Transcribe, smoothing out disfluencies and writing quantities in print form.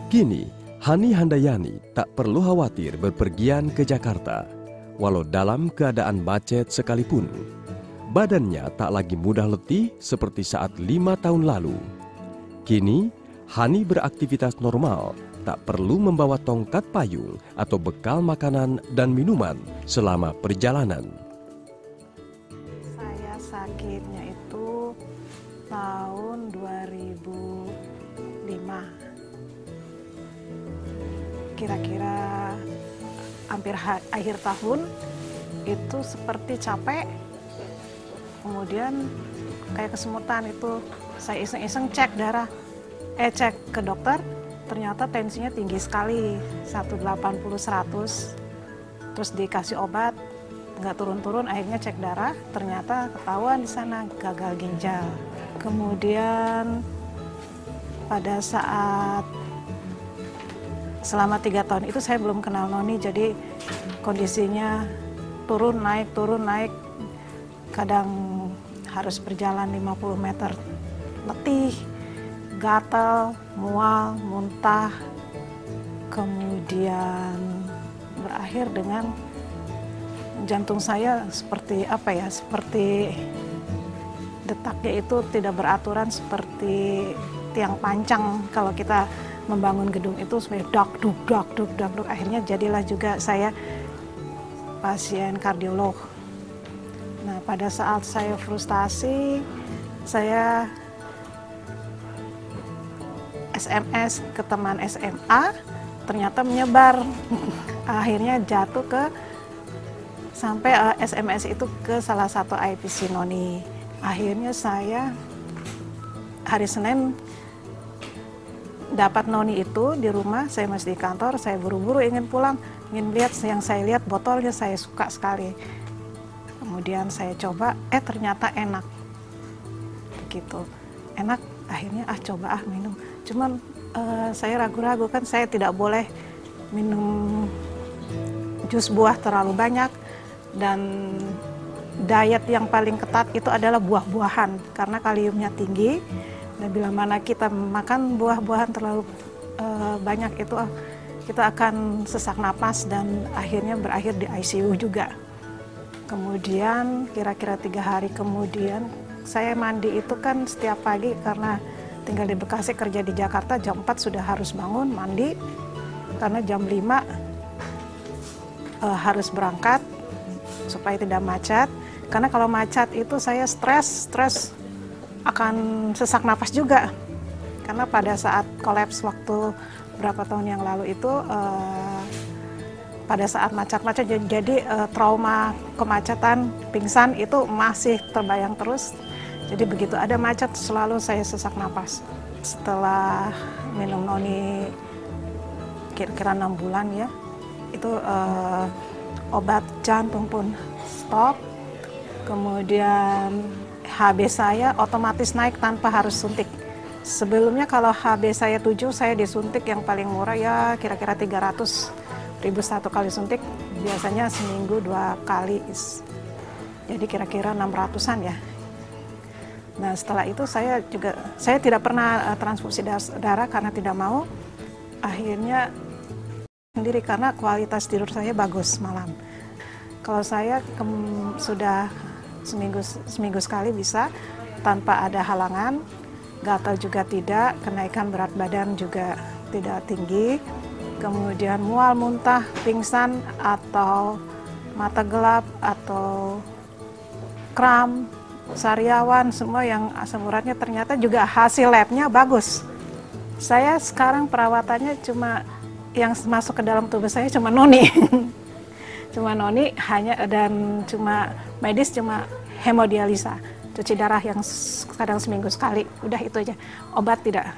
Kini, Hani Handayani tak perlu khawatir berpergian ke Jakarta, walau dalam keadaan macet sekalipun. Badannya tak lagi mudah letih seperti saat 5 tahun lalu. Kini, Hani beraktivitas normal, tak perlu membawa tongkat payung atau bekal makanan dan minuman selama perjalanan. Saya sakitnya itu tahun 2005. Kira-kira hampir akhir tahun itu seperti capek, kemudian kayak kesemutan. Itu saya iseng-iseng cek darah, cek ke dokter, ternyata tensinya tinggi sekali, 180/100. Terus dikasih obat, nggak turun-turun, akhirnya cek darah, ternyata ketahuan di sana gagal ginjal. Kemudian pada saat selama 3 tahun itu saya belum kenal noni, jadi kondisinya turun naik, kadang harus berjalan 50 meter, letih, gatal, mual, muntah, kemudian berakhir dengan jantung saya seperti seperti detaknya itu tidak beraturan, seperti tiang pancang kalau kita membangun gedung itu seperti dak duk. Akhirnya jadilah juga saya pasien kardiolog. Nah, pada saat saya frustasi, saya SMS ke teman SMA, ternyata menyebar. Akhirnya jatuh ke sampai SMS itu ke salah satu IPC noni. Akhirnya saya hari Senin dapat noni itu di rumah, saya masih di kantor, saya buru-buru ingin pulang, ingin lihat. Yang saya lihat botolnya saya suka sekali. Kemudian saya coba, ternyata enak. Gitu. Enak, akhirnya coba minum. Cuman saya ragu-ragu, kan saya tidak boleh minum jus buah terlalu banyak, dan diet yang paling ketat itu adalah buah-buahan karena kaliumnya tinggi. Dan bila mana kita makan buah-buahan terlalu banyak itu kita akan sesak napas dan akhirnya berakhir di ICU juga. Kemudian kira-kira 3 hari kemudian saya mandi itu kan setiap pagi, karena tinggal di Bekasi, kerja di Jakarta, jam 4 sudah harus bangun mandi karena jam 5 harus berangkat supaya tidak macet. Karena kalau macet itu saya stres akan sesak napas juga. Karena pada saat kolaps waktu berapa tahun yang lalu itu pada saat macet-macet, jadi trauma kemacetan, pingsan itu masih terbayang terus. Jadi begitu ada macet selalu saya sesak napas. Setelah minum noni kira-kira 6 bulan ya, itu obat jantung pun stop. Kemudian HB saya otomatis naik tanpa harus suntik. Sebelumnya kalau HB saya 7, saya disuntik yang paling murah ya kira-kira 300.000 satu kali suntik. Biasanya seminggu 2 kali. Jadi kira-kira 600-an ya. Nah, setelah itu saya tidak pernah transfusi darah karena tidak mau. Akhirnya sendiri karena kualitas tidur saya bagus malam. Kalau saya sudah seminggu sekali bisa tanpa ada halangan, gatal juga tidak, kenaikan berat badan juga tidak tinggi, kemudian mual, muntah, pingsan atau mata gelap atau kram, sariawan, semua yang asam uratnya ternyata juga hasil labnya bagus. Saya sekarang perawatannya cuma yang masuk ke dalam tubuh saya cuma noni. Cuma noni hanya, dan cuma medis cuma hemodialisa, cuci darah yang kadang seminggu sekali, udah itu aja. Obat tidak.